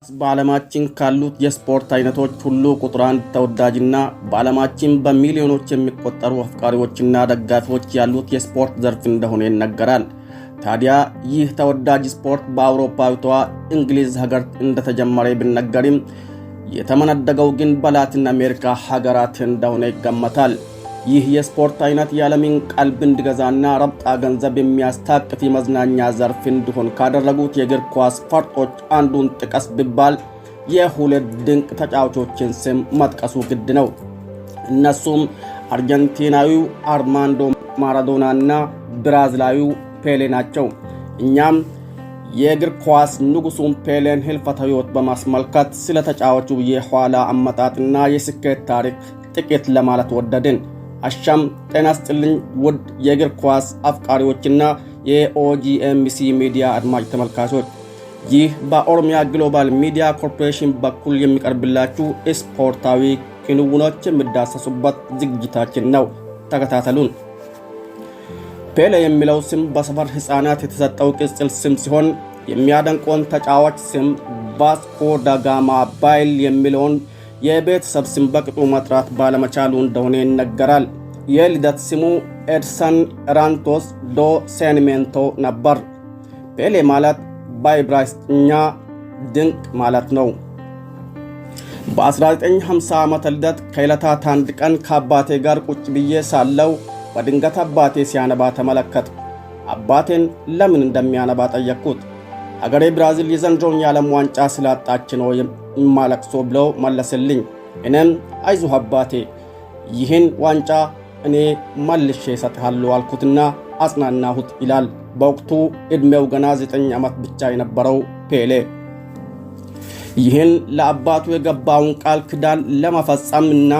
በዓለማችን ካሉት የስፖርት አይነቶች ሁሉ ቁጥር 1 ተወዳጅና በዓለማችን በሚሊዮኖች የሚቆጠሩ አፍቃሪዎችና ደጋፊዎች ያሉት የስፖርት ዘርፍ እንደሆነ ይነገራል። ታዲያ ይህ ተወዳጅ ስፖርት በአውሮፓዊቷ እንግሊዝ ሀገር እንደተጀመረ ቢነገርም የተመነደገው ግን በላቲን አሜሪካ ሀገራት እንደሆነ ይገመታል። ይህ የስፖርት አይነት የዓለምን ቀልብ እንዲገዛና ረብጣ ገንዘብ የሚያስታቅፍ የመዝናኛ ዘርፍ እንዲሆን ካደረጉት የእግር ኳስ ፈርጦች አንዱን ጥቀስ ቢባል የሁለት ድንቅ ተጫዋቾችን ስም መጥቀሱ ግድ ነው። እነሱም አርጀንቲናዊው አርማንዶ ማራዶናና ብራዚላዊው ፔሌ ናቸው። እኛም የእግር ኳስ ንጉሱን ፔሌን ህልፈተ ሕይወት በማስመልከት ስለ ተጫዋቹ የኋላ አመጣጥና የስኬት ታሪክ ጥቂት ለማለት ወደድን። አሻም ጤና ይስጥልኝ ውድ የእግር ኳስ አፍቃሪዎችና የኦጂኤምሲ ሚዲያ አድማጭ ተመልካቾች፣ ይህ በኦሮሚያ ግሎባል ሚዲያ ኮርፖሬሽን በኩል የሚቀርብላችሁ ስፖርታዊ ክንውኖች የሚዳሰሱበት ዝግጅታችን ነው። ተከታተሉን። ፔሌ የሚለው ስም በሰፈር ሕፃናት የተሰጠው ቅጽል ስም ሲሆን የሚያደንቀውን ተጫዋች ስም ቫስኮ ዳ ጋማ ባይል የሚለውን የቤተሰብ ስም በቅጡ መጥራት ባለመቻሉ እንደሆነ ይነገራል። የልደት ስሙ ኤድሰን ኤራንቶስ ዶ ሴኒሜንቶ ነበር። ፔሌ ማለት በዕብራይስጥኛ ድንቅ ማለት ነው። በ1950 ዓመተ ልደት ከዕለታት አንድ ቀን ከአባቴ ጋር ቁጭ ብዬ ሳለው በድንገት አባቴ ሲያነባ ተመለከትኩ። አባቴን ለምን እንደሚያነባ ጠየቅኩት። አገሬ ብራዚል የዘንድሮውን የዓለም ዋንጫ ስላጣች ነው የማለቅሶ ብሎ መለሰልኝ። እኔም አይዞህ አባቴ ይህን ዋንጫ እኔ መልሼ እሰጥሃለሁ አልኩትና አጽናናሁት ይላል በወቅቱ ዕድሜው ገና 9 ዓመት ብቻ የነበረው ፔሌ። ይህን ለአባቱ የገባውን ቃል ኪዳን ለመፈጸምና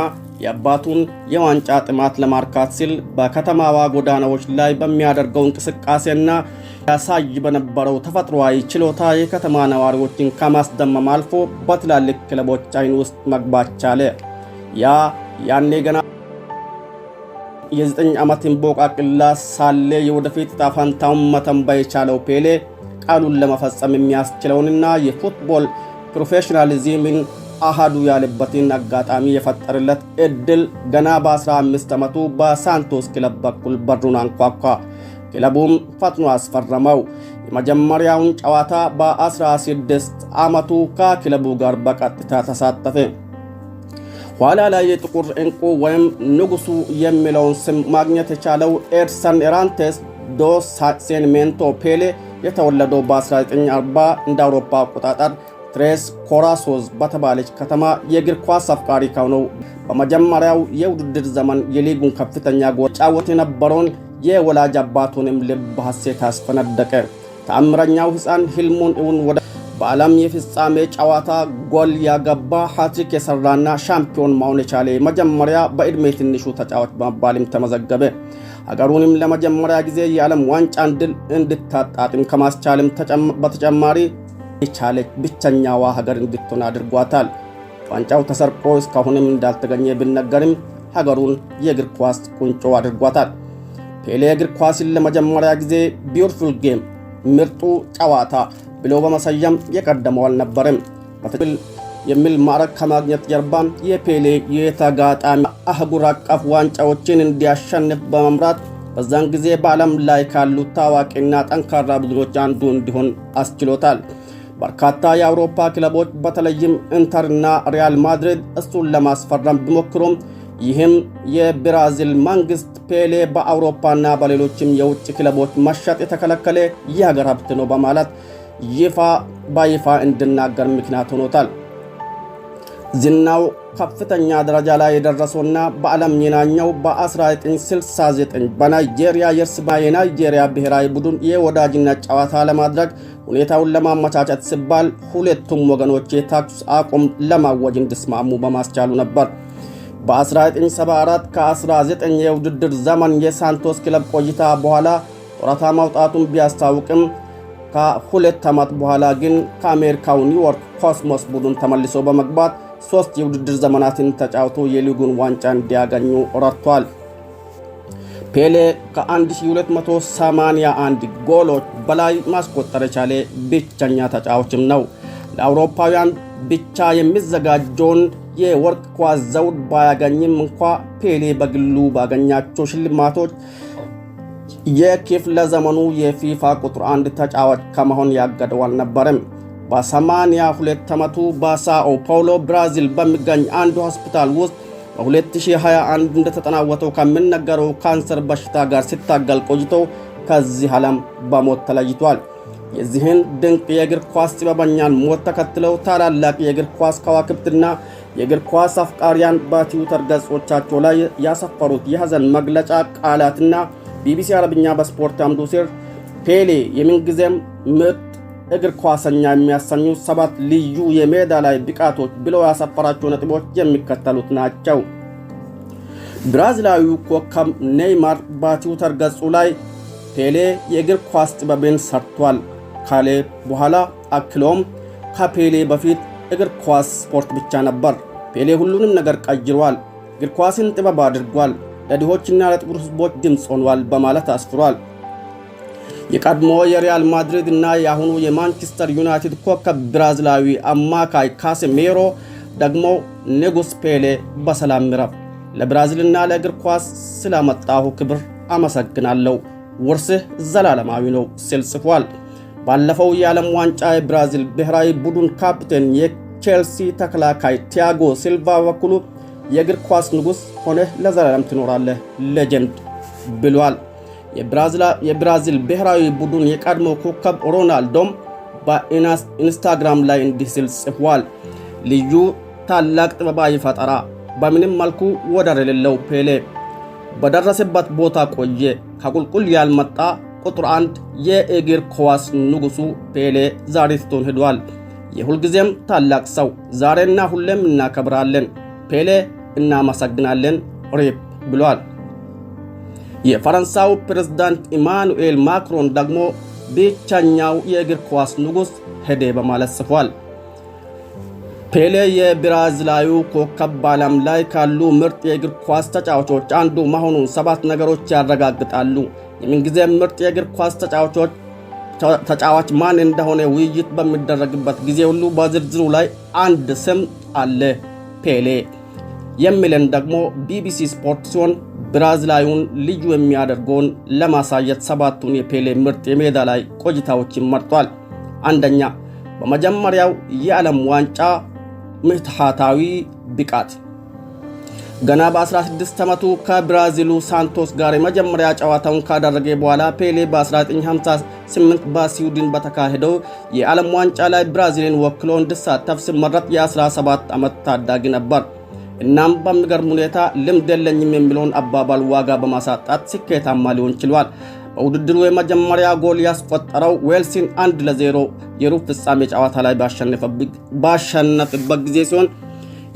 የአባቱን የዋንጫ ጥማት ለማርካት ሲል በከተማዋ ጎዳናዎች ላይ በሚያደርገው እንቅስቃሴና ያሳይ በነበረው ተፈጥሯዊ ችሎታ የከተማ ነዋሪዎችን ከማስደመም አልፎ በትላልቅ ክለቦች አይን ውስጥ መግባት ቻለ። ያኔ ገና የ9 ዓመት እንቦቃቅላ ሳለ የወደፊት ዕጣ ፈንታውን መተንበይ የቻለው ፔሌ ቃሉን ለመፈጸም የሚያስችለውንና የፉትቦል ፕሮፌሽናሊዝምን አሃዱ ያለበትን አጋጣሚ የፈጠረለት እድል ገና በ15 ዓመቱ በሳንቶስ ክለብ በኩል በሩን አንኳኳ። ክለቡም ፈጥኖ አስፈረመው። የመጀመሪያውን ጨዋታ በ16 ዓመቱ ከክለቡ ጋር በቀጥታ ተሳተፈ። ኋላ ላይ የጥቁር ዕንቁ ወይም ንጉሱ የሚለውን ስም ማግኘት የቻለው ኤድሰን ኤራንቶስ ዶ ሴኒሜንቶ ፔሌ የተወለደው በ1940 እንደ አውሮፓ አቆጣጠር ትሬስ ኮራሶስ በተባለች ከተማ የእግር ኳስ አፍቃሪ ከሆነው በመጀመሪያው የውድድር ዘመን የሊጉን ከፍተኛ ጎል ጫወት የነበረውን የወላጅ አባቱንም ልብ በሐሴት አስፈነደቀ። ተአምረኛው ሕፃን ህልሙን እውን ወደ በዓለም የፍጻሜ ጨዋታ ጎል ያገባ ሃትሪክ የሰራና ሻምፒዮን መሆን የቻለ መጀመሪያ በዕድሜ ትንሹ ተጫዋች በመባልም ተመዘገበ። ሀገሩንም ለመጀመሪያ ጊዜ የዓለም ዋንጫን ድል እንድታጣጥም ከማስቻልም በተጨማሪ የቻለች ብቸኛዋ ሀገር እንድትሆን አድርጓታል። ዋንጫው ተሰርቆ እስካሁንም እንዳልተገኘ ቢነገርም ሀገሩን የእግር ኳስ ቁንጮ አድርጓታል። ፔሌ እግር ኳስን ለመጀመሪያ ጊዜ ቢዩቲፉል ጌም ምርጡ ጨዋታ ብሎ በመሰየም የቀደመው አልነበረም። በትክክል የሚል ማዕረግ ከማግኘት ጀርባም የፔሌ የተጋጣሚ አህጉር አቀፍ ዋንጫዎችን እንዲያሸንፍ በመምራት በዛን ጊዜ በዓለም ላይ ካሉት ታዋቂና ጠንካራ ቡድኖች አንዱ እንዲሆን አስችሎታል። በርካታ የአውሮፓ ክለቦች በተለይም ኢንተርና ሪያል ማድሪድ እሱን ለማስፈረም ቢሞክሩም ይህም የብራዚል መንግስት ፔሌ በአውሮፓና በሌሎችም የውጭ ክለቦች መሸጥ የተከለከለ የሀገር ሀብት ነው በማለት በይፋ እንዲናገር ምክንያት ሆኖታል። ዝናው ከፍተኛ ደረጃ ላይ የደረሰውና በዓለም የናኘው በ1969 በናይጄሪያ የናይጄሪያ ብሔራዊ ቡድን የወዳጅነት ጨዋታ ለማድረግ ሁኔታውን ለማመቻቸት ሲባል ሁለቱም ወገኖች የተኩስ አቁም ለማወጅ እንዲስማሙ በማስቻሉ ነበር። በ1974 ከ19 የውድድር ዘመን የሳንቶስ ክለብ ቆይታ በኋላ ጡረታ ማውጣቱን ቢያስታውቅም ከሁለት ዓመት በኋላ ግን ከአሜሪካው ኒውዮርክ ኮስሞስ ቡድን ተመልሶ በመግባት 3 የውድድር ዘመናትን ተጫውቶ የሊጉን ዋንጫ እንዲያገኙ ረድቷል። ፔሌ ከ1281 ጎሎች በላይ ማስቆጠር የቻለ ብቸኛ ተጫዋችም ነው። ለአውሮፓውያን ብቻ የሚዘጋጀውን የወርቅ ኳስ ዘውድ ባያገኝም እንኳ ፔሌ በግሉ ባገኛቸው ሽልማቶች የክፍለ ዘመኑ የፊፋ ቁጥር 1 ተጫዋች ከመሆን ያገደው አልነበረም። በ82 ዓመቱ በሳኦ ፓውሎ ብራዚል በሚገኝ አንድ ሆስፒታል ውስጥ በ2021 እንደተጠናወተው ከሚነገረው ካንሰር በሽታ ጋር ሲታገል ቆይቶ ከዚህ ዓለም በሞት ተለይቷል። የዚህን ድንቅ የእግር ኳስ ጥበበኛን ሞት ተከትለው ታላላቅ የእግር ኳስ ከዋክብትና የእግር ኳስ አፍቃሪያን በትዊተር ገጾቻቸው ላይ ያሰፈሩት የሐዘን መግለጫ ቃላትና ቢቢሲ አረብኛ በስፖርት አምዱ ስር ፔሌ የምንጊዜም ምርጥ እግር ኳሰኛ የሚያሰኙ 7 ልዩ የሜዳ ላይ ብቃቶች ብለው ያሰፈራቸው ነጥቦች የሚከተሉት ናቸው። ብራዚላዊው ኮከብ ኔይማር በትዊተር ገጹ ላይ ፔሌ የእግር ኳስ ጥበብን ሰርቷል ካለ በኋላ አክሎም ከፔሌ በፊት እግር ኳስ ስፖርት ብቻ ነበር። ፔሌ ሁሉንም ነገር ቀይሯል። እግር ኳስን ጥበብ አድርጓል። ለድሆችና ለጥቁር ሕዝቦች ድምፅ ሆኗል በማለት አስፍሯል። የቀድሞ የሪያል ማድሪድ እና የአሁኑ የማንቸስተር ዩናይትድ ኮከብ ብራዚላዊ አማካይ ካሴሜሮ ደግሞ ንጉስ ፔሌ በሰላም ምረፍ፣ ለብራዚልና ለእግር ኳስ ስላመጣሁ ክብር አመሰግናለሁ፣ ውርስህ ዘላለማዊ ነው ሲል ጽፏል። ባለፈው የዓለም ዋንጫ የብራዚል ብሔራዊ ቡድን ካፕቴን የቼልሲ ተከላካይ ቲያጎ ሲልቫ በኩሉ የእግር ኳስ ንጉስ ሆነህ ለዘላለም ትኖራለህ ሌጀንድ ብሏል። የብራዚል ብሔራዊ ቡድን የቀድሞ ኮከብ ሮናልዶም በኢንስታግራም ላይ እንዲህ ሲል ጽፏል። ልዩ ታላቅ ጥበባዊ ፈጠራ፣ በምንም መልኩ ወደር የሌለው ፔሌ በደረሰበት ቦታ ቆየ። ከቁልቁል ያልመጣ ቁጥር 1 የእግር ኳስ ንጉሱ ፔሌ ዛሬ ትቶን ሄዷል። የሁልጊዜም ታላቅ ሰው፣ ዛሬና ሁሌም እናከብራለን። ፔሌ እናመሰግናለን ሬፕ ብሏል። የፈረንሳዩ ፕሬዝዳንት ኢማኑኤል ማክሮን ደግሞ ብቸኛው የእግር ኳስ ንጉስ ሄደ በማለት ጽፏል። ፔሌ የብራዚላዊ ኮከብ በዓለም ላይ ካሉ ምርጥ የእግር ኳስ ተጫዋቾች አንዱ መሆኑን 7 ነገሮች ያረጋግጣሉ። የምንጊዜ ምርጥ የእግር ኳስ ተጫዋች ማን እንደሆነ ውይይት በሚደረግበት ጊዜ ሁሉ በዝርዝሩ ላይ አንድ ስም አለ፣ ፔሌ የሚለን ደግሞ ቢቢሲ ስፖርት ሲሆን ብራዚላዊውን ልዩ የሚያደርገውን ለማሳየት 7ቱን የፔሌ ምርጥ የሜዳ ላይ ቆይታዎችን መርጧል። አንደኛ፣ በመጀመሪያው የዓለም ዋንጫ ምትሃታዊ ብቃት። ገና በ16 ዓመቱ ከብራዚሉ ሳንቶስ ጋር የመጀመሪያ ጨዋታውን ካደረገ በኋላ ፔሌ በ1958 በስዊድን በተካሄደው የዓለም ዋንጫ ላይ ብራዚልን ወክሎ እንዲሳተፍ ሲመረጥ የ17 ዓመት ታዳጊ ነበር። እናም በሚገርም ሁኔታ ልምድ የለኝም የሚለውን አባባል ዋጋ በማሳጣት ስኬታማ ሊሆን ችሏል። በውድድሩ የመጀመሪያ ጎል ያስቆጠረው ዌልስን 1-0 የሩብ ፍጻሜ ጨዋታ ላይ ባሸነፈበት ጊዜ ሲሆን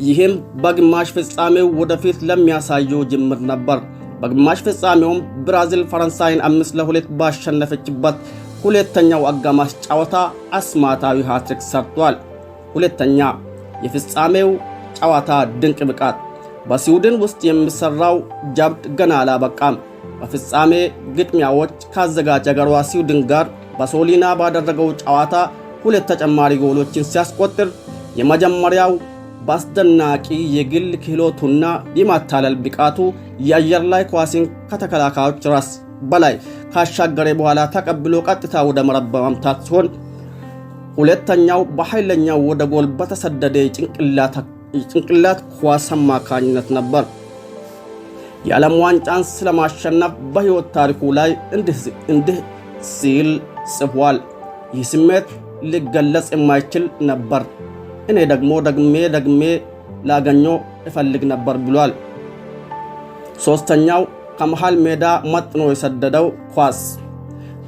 ይህም በግማሽ ፍጻሜው ወደፊት ለሚያሳየው ጅምር ነበር። በግማሽ ፍጻሜውም ብራዚል ፈረንሳይን 5-2 ባሸነፈችበት ሁለተኛው አጋማሽ ጨዋታ አስማታዊ ሃትሪክ ሰርቷል። ሁለተኛ፣ የፍጻሜው ጨዋታ ድንቅ ብቃት። በስዊድን ውስጥ የሚሰራው ጀብድ ገና አላበቃም። በፍጻሜ ግጥሚያዎች ካዘጋጅ አገሯ ስዊድን ጋር በሶሊና ባደረገው ጨዋታ 2 ተጨማሪ ጎሎችን ሲያስቆጥር የመጀመሪያው በአስደናቂ የግል ክህሎቱና የማታለል ብቃቱ የአየር ላይ ኳስን ከተከላካዮች ራስ በላይ ካሻገረ በኋላ ተቀብሎ ቀጥታ ወደ መረብ በማምታት ሲሆን ሁለተኛው በኃይለኛው ወደ ጎል በተሰደደ ጭንቅላት ኳስ አማካኝነት ነበር። የዓለም ዋንጫን ስለማሸነፍ በሕይወት ታሪኩ ላይ እንዲህ ሲል ጽፏል። ይህ ስሜት ሊገለጽ የማይችል ነበር። እኔ ደግሞ ደግሜ ላገኘው እፈልግ ነበር ብሏል። ሶስተኛው ከመሃል ሜዳ መጥኖ የሰደደው ኳስ።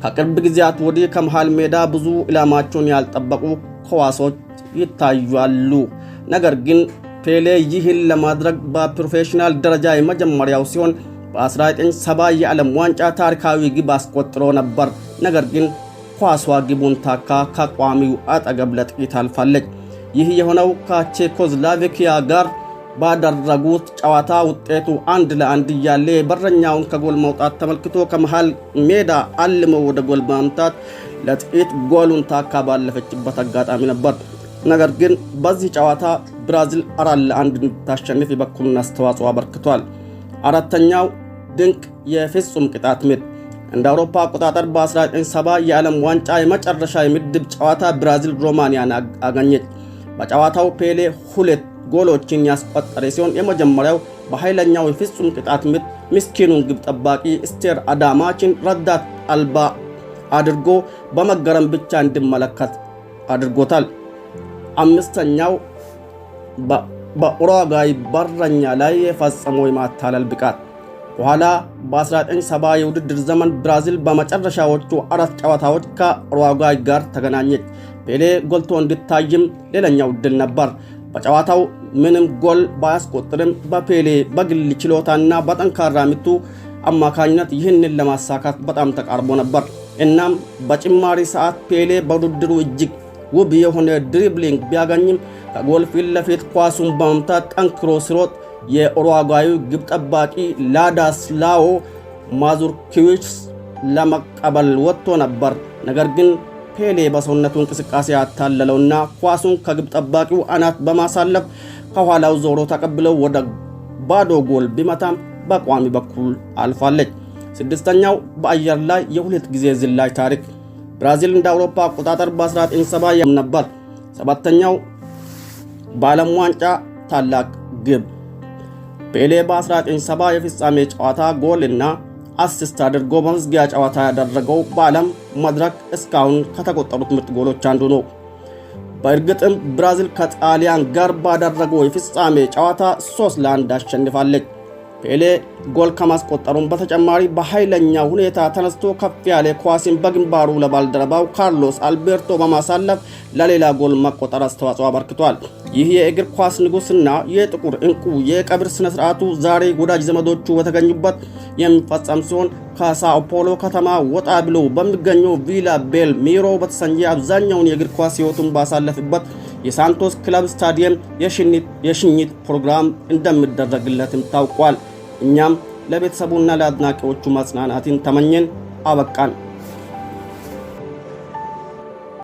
ከቅርብ ጊዜያት ወዲህ ከመሃል ሜዳ ብዙ ኢላማቸውን ያልጠበቁ ኳሶች ይታያሉ። ነገር ግን ፔሌ ይህን ለማድረግ በፕሮፌሽናል ደረጃ የመጀመሪያው ሲሆን በ1970 የዓለም ዋንጫ ታሪካዊ ግብ አስቆጥሮ ነበር። ነገር ግን ኳሷ ግቡን ታካ ከቋሚው አጠገብ ለጥቂት አልፋለች። ይህ የሆነው ከቼኮስሎቫኪያ ጋር ባደረጉት ጨዋታ ውጤቱ 1-1 እያለ በረኛውን ከጎል መውጣት ተመልክቶ ከመሃል ሜዳ አልመው ወደ ጎል በማምታት ለጥቂት ጎሉን ታካ ባለፈችበት አጋጣሚ ነበር። ነገር ግን በዚህ ጨዋታ ብራዚል 4-1 እንድታሸንፍ የበኩሉን አስተዋጽኦ አበርክቷል። አራተኛው ድንቅ የፍጹም ቅጣት ምት። እንደ አውሮፓ አቆጣጠር በ1970 የዓለም ዋንጫ የመጨረሻ የምድብ ጨዋታ ብራዚል ሮማኒያን አገኘች። በጨዋታው ፔሌ 2 ጎሎችን ያስቆጠረ ሲሆን የመጀመሪያው በኃይለኛው የፍጹም ቅጣት ምት ምስኪኑን ግብ ጠባቂ ስቴር አዳማችን ረዳት አልባ አድርጎ በመገረም ብቻ እንዲመለከት አድርጎታል። አምስተኛው በኡሩጓይ በረኛ ላይ የፈጸመው የማታለል ብቃት። በኋላ በ1970 የውድድር ዘመን ብራዚል በመጨረሻዎቹ 4 ጨዋታዎች ከኡሩጓይ ጋር ተገናኘች። ፔሌ ጎልቶ እንዲታይም ሌላኛው ድል ነበር። በጨዋታው ምንም ጎል ባያስቆጥርም በፔሌ በግል ችሎታና በጠንካራ ምቱ አማካኝነት ይህንን ለማሳካት በጣም ተቃርቦ ነበር። እናም በጭማሪ ሰዓት ፔሌ በውድድሩ እጅግ ውብ የሆነ ድሪብሊንግ ቢያገኝም ከጎል ፊት ለፊት ኳሱን በመምታት ጠንክሮ ሲሮጥ የኡሩጓዩ ግብ ጠባቂ ላዳስላኦ ማዙርኪዊች ለመቀበል ወጥቶ ነበር። ነገር ግን ፔሌ በሰውነቱ እንቅስቃሴ ያታለለውና ኳሱን ከግብ ጠባቂው አናት በማሳለፍ ከኋላው ዞሮ ተቀብለው ወደ ባዶ ጎል ቢመታም በቋሚ በኩል አልፋለች። ስድስተኛው በአየር ላይ የሁለት ጊዜ ዝላይ ታሪክ። ብራዚል እንደ አውሮፓ አቆጣጠር በ1970 ነበር። ሰባተኛው በዓለም ዋንጫ ታላቅ ግብ። ፔሌ በ1970 የፍጻሜ ጨዋታ ጎል እና አሲስት አድርጎ በመዝጊያ ጨዋታ ያደረገው በዓለም መድረክ እስካሁን ከተቆጠሩት ምርጥ ጎሎች አንዱ ነው። በእርግጥም ብራዚል ከጣሊያን ጋር ባደረገው የፍጻሜ ጨዋታ 3-1 አሸንፋለች። ፔሌ ጎል ከማስቆጠሩም በተጨማሪ በኃይለኛ ሁኔታ ተነስቶ ከፍ ያለ ኳስን በግንባሩ ለባልደረባው ካርሎስ አልቤርቶ በማሳለፍ ለሌላ ጎል መቆጠር አስተዋጽኦ አበርክቷል። ይህ የእግር ኳስ ንጉስና የጥቁር እንቁ የቀብር ስነ ስርዓቱ ዛሬ ወዳጅ ዘመዶቹ በተገኙበት የሚፈጸም ሲሆን ከሳኦ ፖሎ ከተማ ወጣ ብሎ በሚገኘው ቪላ ቤል ሚሮ በተሰኘ አብዛኛውን የእግር ኳስ ህይወቱን ባሳለፈበት የሳንቶስ ክለብ ስታዲየም የሽኝት ፕሮግራም እንደሚደረግለትም ታውቋል። እኛም ለቤተሰቡና ለአድናቂዎቹ መጽናናትን ተመኘን። አበቃን።